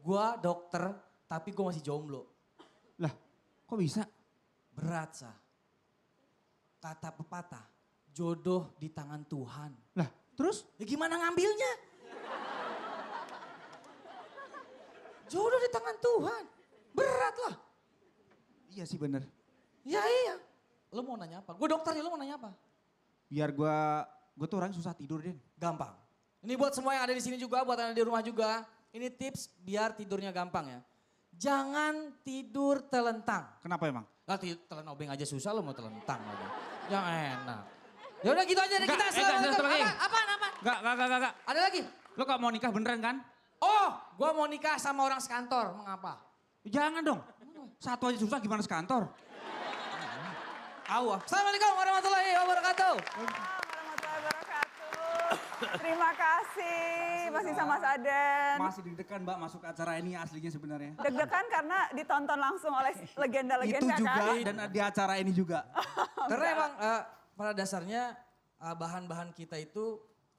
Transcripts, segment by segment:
Gua dokter, tapi gua masih jomblo. Lah, kok bisa? Berat, Sah. Kata pepatah, jodoh di tangan Tuhan. Lah, terus? Ya gimana ngambilnya? Jodoh di tangan Tuhan. Berat lah. Iya sih bener. Ya iya. Lo mau nanya apa? Gue dokternya, lo mau nanya apa? Biar gue tuh orang susah tidur, Den. Gampang. Ini buat semua yang ada di sini juga, buat yang ada di rumah juga. Ini tips biar tidurnya gampang ya. Jangan tidur telentang. Kenapa emang? Lah telan obeng aja susah, lo mau telentang lagi. Yang enak. Ya udah gitu aja deh kita. satu lagi. Apaan? Enggak. Ada lagi? Lo kok mau nikah beneran kan? Oh, gue mau nikah sama orang sekantor. Mengapa? Jangan dong. Satu aja susah gimana sekantor? Awah. Assalamualaikum warahmatullahi wabarakatuh. Warahmatullahi wabarakatuh. Terima kasih masih sama Mas Aden. Masih deg-degan Mbak masuk ke acara ini aslinya sebenarnya. Deg-degan karena ditonton langsung oleh legenda-legenda Itu juga kan. dan di acara ini juga. Karena emang pada dasarnya bahan-bahan kita itu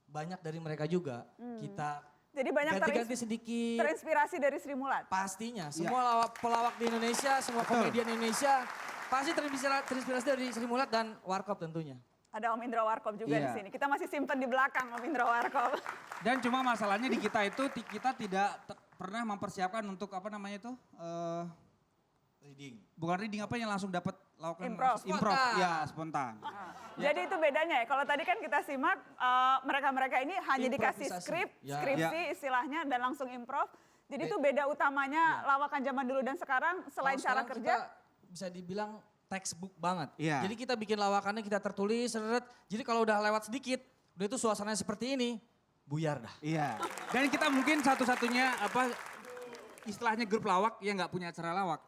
banyak dari mereka juga. Kita Jadi banyak ganti-ganti sedikit. terinspirasi dari Sri Mulat. Pastinya, semua pelawak di Indonesia, semua komedian Indonesia pasti terinspirasi dari Sri Mulat dan Warkop tentunya. Ada Om Indra Warkop juga di Iya. sini. Kita masih simpen di belakang Om Indra Warkop. Dan cuma masalahnya di kita itu kita tidak pernah mempersiapkan untuk apa namanya itu Reading. bukan reading apa yang langsung dapat lakukan Improv. Spontan. ya spontan. Jadi itu bedanya ya. Kalau tadi kan kita simak mereka-mereka ini hanya dikasih Improvisasi. skrip, Ya. skripsi istilahnya dan langsung improv. Jadi itu beda utamanya lawakan zaman dulu dan sekarang selain Kalau cara sekarang kerja. kita bisa dibilang textbook banget. Iya. Jadi kita bikin lawakannya, kita tertulis, seret. Jadi kalau udah lewat sedikit, udah itu suasananya seperti ini, buyar dah. Iya. Dan kita mungkin satu-satunya apa istilahnya grup lawak yang nggak punya acara lawak.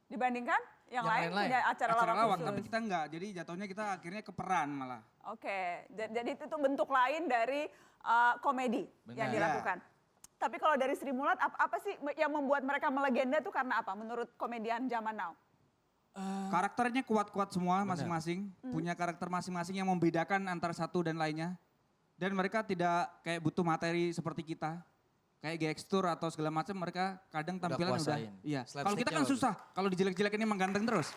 Dibandingkan yang Yang lain lain-lain. punya acara, lawak khusus. tapi kita enggak. Jadi jatuhnya kita akhirnya ke peran malah. Oke, jadi itu tuh bentuk lain dari komedi yang Benar. dilakukan. Tapi kalau dari Sri Mulat, apa sih yang membuat mereka melegenda tuh karena apa menurut komedian zaman now? Karakternya kuat-kuat semua masing-masing. Punya karakter masing-masing yang membedakan antara satu dan lainnya. Dan mereka tidak kayak butuh materi seperti kita. Kayak gestur atau segala macam mereka kadang tampilan udah. kuasain. Iya. Slapsticknya Kalau kita kan bagus. susah. Kalau dijelek-jelekin emang ganteng terus.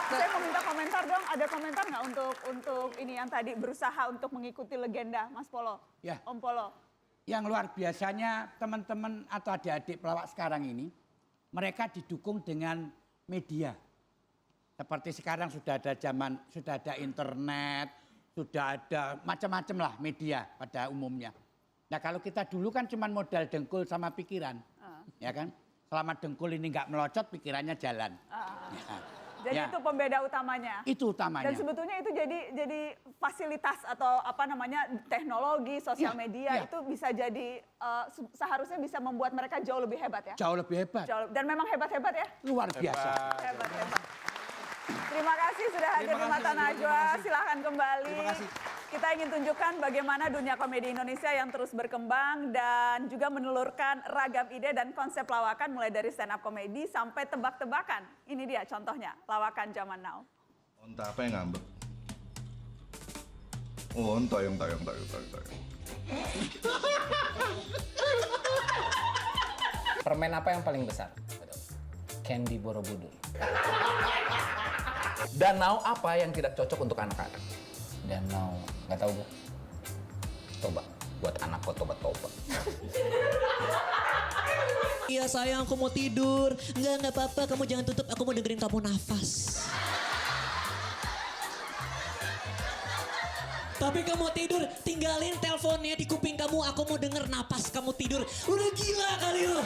Saya mau minta komentar dong, ada komentar nggak untuk ini yang tadi berusaha untuk mengikuti legenda Mas Polo? Ya. Om Polo. Yang luar biasanya teman-teman atau adik-adik pelawak sekarang ini, mereka didukung dengan media. Seperti sekarang sudah ada internet, sudah ada macam-macam lah media pada umumnya. Nah kalau kita dulu kan cuma modal dengkul sama pikiran, ya kan? Selama dengkul ini nggak melocot, pikirannya jalan. Ya. Jadi Ya. itu pembeda utamanya. Itu utamanya. Dan sebetulnya itu jadi fasilitas atau apa namanya teknologi, sosial Iya, media iya. itu bisa jadi seharusnya bisa membuat mereka jauh lebih hebat ya. Jauh lebih hebat, Dan memang hebat-hebat ya. luar biasa. Hebat. Terima kasih sudah hadir Terima di Mata kasih, Najwa. terima kasih. Silahkan kembali. Terima kasih. Kita ingin tunjukkan bagaimana dunia komedi Indonesia yang terus berkembang dan juga menelurkan ragam ide dan konsep lawakan mulai dari stand up komedi sampai tebak-tebakan. Ini dia contohnya, lawakan zaman now. Onta apa yang ngambek? Oh, onta yang tayang. Permen apa yang paling besar? Candy Borobudur. Danau apa yang tidak cocok untuk anak-anak? Danau, nggak tahu gak? Toba, buat anak kok toba-toba. Iya sayang, aku mau tidur. Enggak apa-apa, kamu jangan tutup. Aku mau dengerin kamu nafas. Tapi kamu tidur, tinggalin teleponnya di kuping kamu. Aku mau denger napas kamu tidur. Udah gila kali lu.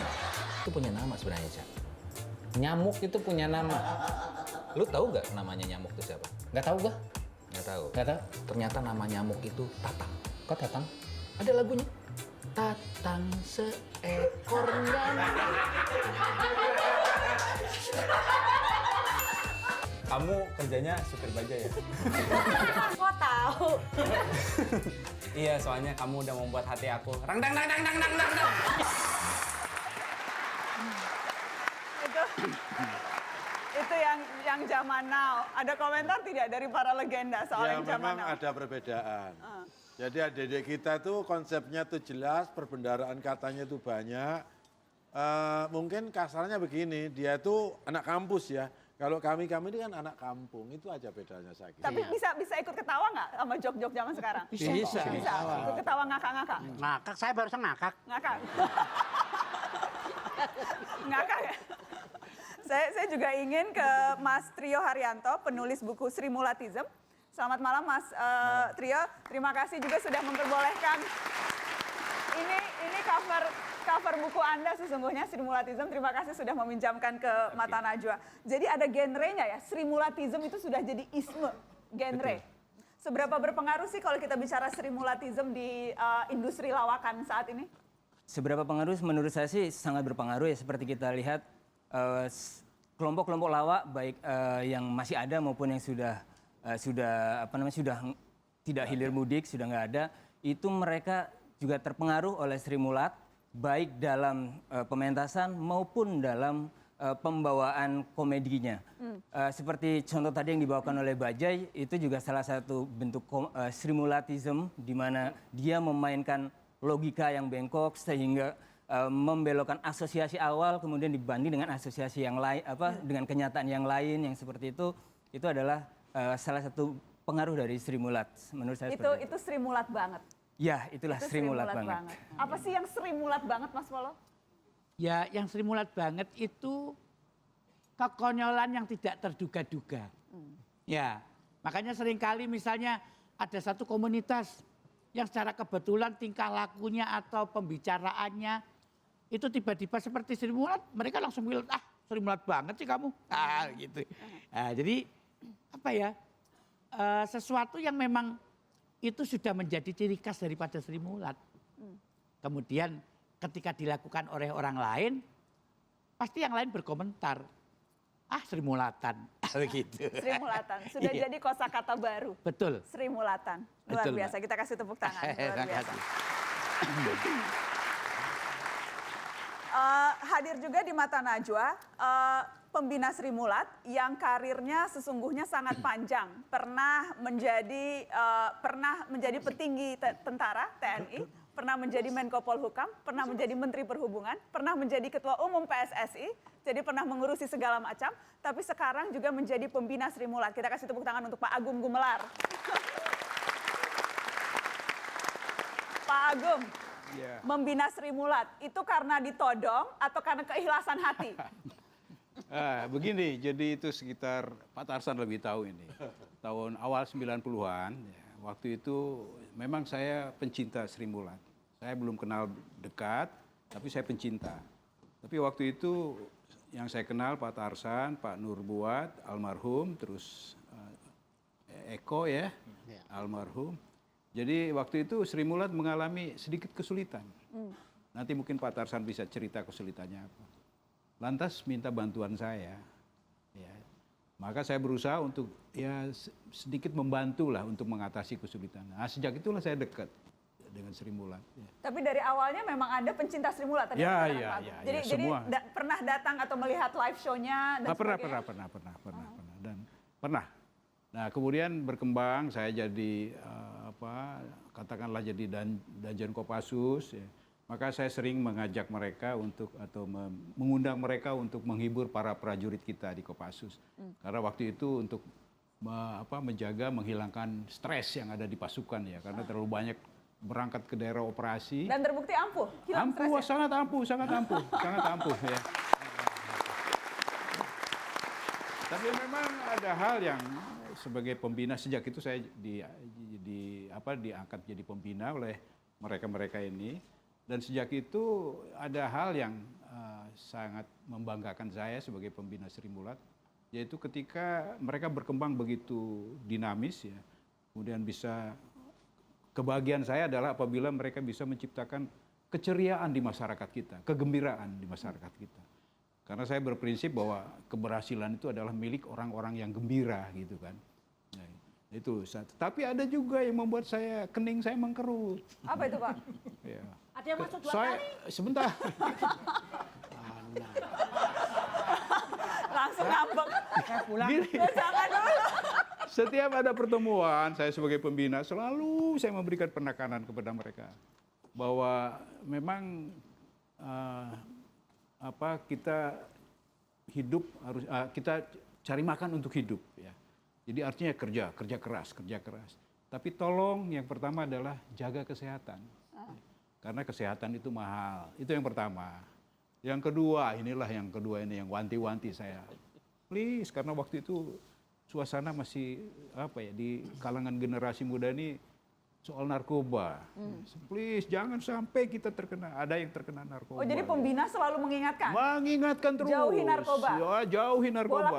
Itu punya nama sebenarnya, Cak. Nyamuk itu punya nama. Lu tahu gak namanya nyamuk itu siapa? Nggak tahu gak? Nggak tahu. Nggak tahu? Ternyata nama nyamuk itu Tatang. Kok Tatang? Ada lagunya. Tatang seekor nyamuk. Kamu kerjanya supir bajai ya? Kok tahu? Iya, soalnya kamu udah membuat hati aku rangdang. itu yang zaman now. Ada komentar tidak dari para legenda soal Ya yang zaman memang now? ada perbedaan. Jadi adik-adik kita tuh konsepnya tuh jelas, perbendaharaan katanya tuh banyak. Mungkin kasarnya begini, dia tuh anak kampus ya. Kalau kami ini kan anak kampung, itu aja bedanya saya kira. Tapi bisa ikut ketawa nggak sama jok-jok zaman sekarang? Bisa. Ikut ketawa ngakak-ngakak? Ngakak, saya barusan ngakak. Ngakak. Ngakak ya? Saya juga ingin ke Mas Trio Haryanto, penulis buku Sri Mulatism. Selamat malam Mas Trio, terima kasih juga sudah memperbolehkan. Ini cover buku Anda sesungguhnya, Sri Mulatism. Terima kasih sudah meminjamkan ke Mata Najwa. Jadi ada genrenya ya, Sri Mulatism itu sudah jadi isme, genre. Seberapa berpengaruh sih kalau kita bicara Sri Mulatism di industri lawakan saat ini? Seberapa pengaruh menurut saya sih sangat berpengaruh ya, seperti kita lihat kelompok-kelompok lawak baik yang masih ada maupun yang sudah tidak hilir mudik, sudah nggak ada, itu mereka juga terpengaruh oleh Sri Mulat baik dalam pementasan maupun dalam pembawaan komedinya. Seperti contoh tadi yang dibawakan oleh Bajai, itu juga salah satu bentuk Sri Mulatism di mana dia memainkan logika yang bengkok sehingga membelokkan asosiasi awal kemudian dibanding dengan asosiasi yang lain dengan kenyataan yang lain yang seperti itu adalah salah satu pengaruh dari Sri Mulat menurut saya. Itu Sri Mulat banget. Ya, itulah Itu Sri Mulat banget. Apa sih yang Sri Mulat banget Mas Polo? Ya, yang Sri Mulat banget itu kekonyolan yang tidak terduga-duga. Ya, makanya seringkali misalnya ada satu komunitas yang secara kebetulan tingkah lakunya atau pembicaraannya itu tiba-tiba seperti Sri Mulat, mereka langsung bilang, Sri Mulat banget sih kamu. Gitu. Nah, jadi apa ya, sesuatu yang memang itu sudah menjadi ciri khas daripada Sri Mulat. Kemudian ketika dilakukan oleh orang lain, pasti yang lain berkomentar, Sri Mulatan. Begitu. Sri Mulatan, sudah jadi kosakata baru. Betul. Sri Mulatan, luar Betul, biasa. Kita kasih tepuk tangan, luar biasa. Hadir juga di Mata Najwa, pembina Sri Mulat yang karirnya sesungguhnya sangat panjang. Pernah menjadi petinggi tentara TNI, pernah menjadi Menko Polhukam, pernah menjadi Menteri Perhubungan, pernah menjadi Ketua Umum PSSI, jadi pernah mengurusi segala macam, tapi sekarang juga menjadi pembina Sri Mulat. Kita kasih tepuk tangan untuk Pak Agung Gumelar. Pak Agung, membina Sri Mulat, itu karena ditodong atau karena keikhlasan hati? Begini, jadi itu sekitar Pak Tarsan lebih tahu ini. Tahun awal 90-an, waktu itu memang saya pencinta Sri Mulat. Saya belum kenal dekat, tapi saya pencinta. Tapi waktu itu yang saya kenal Pak Tarsan, Pak Nur Buat, almarhum, terus Eko ya, almarhum. Jadi waktu itu Sri Mulat mengalami sedikit kesulitan. Nanti mungkin Pak Tarsan bisa cerita kesulitannya apa. Lantas minta bantuan saya. Ya. Maka saya berusaha untuk ya sedikit membantu lah untuk mengatasi kesulitan. Nah, sejak itulah saya dekat dengan Sri Mulat. Ya. Tapi dari awalnya memang Anda pencinta Sri Mulat tadi. Jadi semua. Pernah datang atau melihat live show-nya dan sebagainya? Pernah. Nah, kemudian berkembang saya jadi katakanlah jadi Danjen Kopassus ya. Maka saya sering mengajak mereka mengundang mereka untuk menghibur para prajurit kita di Kopassus. Karena waktu itu untuk menjaga menghilangkan stres yang ada di pasukan ya, karena terlalu banyak berangkat ke daerah operasi. Dan terbukti ampuh, hilang stresnya? Sangat ampuh ya. Tapi memang ada hal yang sebagai pembina sejak itu saya diangkat jadi pembina oleh mereka ini. Dan sejak itu ada hal yang sangat membanggakan saya sebagai pembina Sri Mulat, yaitu ketika mereka berkembang begitu dinamis ya, kemudian kebahagiaan saya adalah apabila mereka bisa menciptakan keceriaan di masyarakat kita, kegembiraan di masyarakat kita. Karena saya berprinsip bahwa keberhasilan itu adalah milik orang-orang yang gembira gitu kan. Nah, itu. Tapi ada juga yang membuat kening saya mengkerut. Apa itu Pak? Ya. Ada yang masuk 2 kali? Sebentar. langsung ngambek. Saya pulang. Ya, jangan dulu. Setiap ada pertemuan, saya sebagai pembina selalu saya memberikan penekanan kepada mereka bahwa memang kita hidup harus kita cari makan untuk hidup ya. Jadi artinya kerja keras. Tapi tolong yang pertama adalah jaga kesehatan. Karena kesehatan itu mahal. Itu yang pertama. Yang kedua, ini yang wanti-wanti saya. Please, karena waktu itu suasana masih di kalangan generasi muda ini soal narkoba. Please, jangan sampai kita ada yang terkena narkoba. Oh, jadi pembina selalu mengingatkan? Mengingatkan terus. Jauhi narkoba? Ya, jauhi narkoba.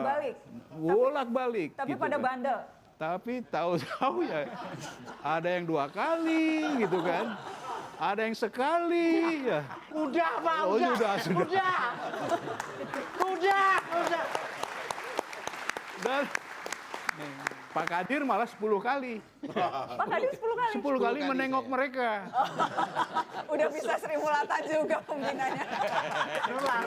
Bolak-balik. Tapi gitu pada kan. bandel? Tapi tahu-tahu ya ada yang 2 kali gitu kan. Ada yang sekali ya. Udah, Pak, Oh, sudah. Udah. Dan Pak Kadir malah 10 kali. Pak Kadir 10 kali? 10 kali menengok mereka. Udah bisa Sri Mulatan juga pembinanya. Nular.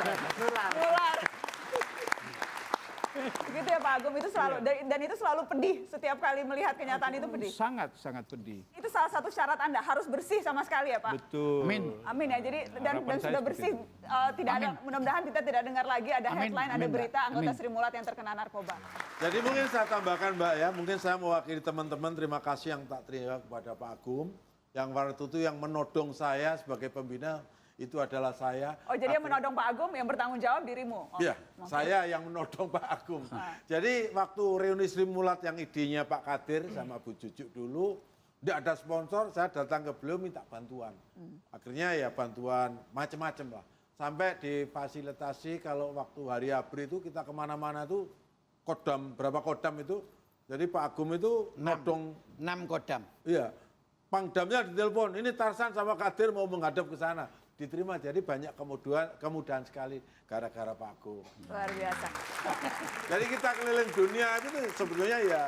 Gitu ya Pak Agung, itu selalu dan itu selalu pedih setiap kali melihat kenyataan itu pedih. Sangat pedih. Itu salah satu syarat Anda harus bersih sama sekali ya Pak. Betul. Amin ya. Jadi dan Harapan saya sudah seperti bersih tidak ada, mudah-mudahan kita tidak dengar lagi ada headline, ada Mbak. berita anggota Amin. Sri Mulat yang terkena narkoba. Jadi mungkin saya tambahkan Mbak ya, mungkin saya mewakili teman-teman, terima kasih yang tak terima kepada Pak Agung. Yang waktu itu yang menodong saya sebagai pembina, itu adalah saya. Oh jadi yang menodong Pak Agung yang bertanggung jawab dirimu? Oh, Iya, saya yang menodong Pak Agung. Jadi waktu reuni Sri Mulat yang idenya Pak Kadir sama Bu Jujuk dulu, tidak ada sponsor, saya datang ke beliau minta bantuan. Akhirnya ya bantuan macam-macam lah. Sampai difasilitasi kalau waktu hari ABRI itu kita kemana-mana tuh kodam, berapa kodam itu. Jadi Pak Agung itu nodong 6 kodam. Iya, pangdamnya ditelepon, ini Tarsan sama Kadir mau menghadap ke sana. Diterima, jadi banyak kemudahan sekali gara-gara Pak Agung. Luar biasa. Jadi kita keliling dunia itu sebetulnya ya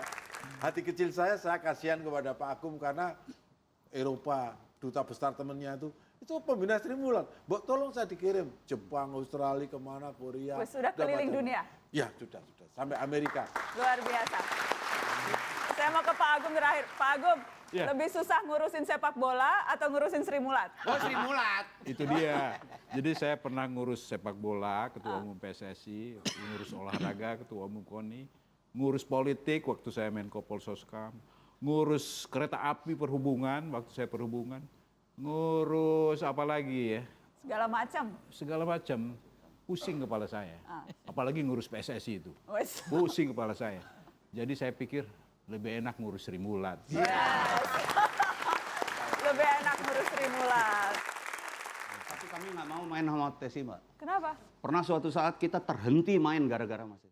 hati kecil saya kasihan kepada Pak Agung karena Eropa, duta besar temennya itu pembina Sri Mulat. Mbok tolong saya dikirim Jepang, Australia, kemana, Korea. Wes, sudah keliling dunia? Ya sudah, sampai Amerika. Luar biasa. Saya mau ke Pak Agung terakhir. Pak Agung, Ya. lebih susah ngurusin sepak bola atau ngurusin Sri Mulat? Oh, Sri Mulat. Itu dia. Jadi saya pernah ngurus sepak bola, ketua umum PSSI, ngurus olahraga, ketua umum KONI, ngurus politik waktu saya Menko Polsoskam, ngurus kereta api perhubungan waktu saya perhubungan, ngurus apa lagi ya? Segala macam. Segala macam. Pusing kepala saya. Apalagi ngurus PSSI itu. Wes. Pusing kepala saya. Jadi saya pikir lebih enak ngurus Sri Mulat. Yes. Lebih enak ngurus Sri Mulat. Tapi kami nggak mau main sama Tesi, Mbak. Kenapa? Pernah suatu saat kita terhenti main gara-gara Mas.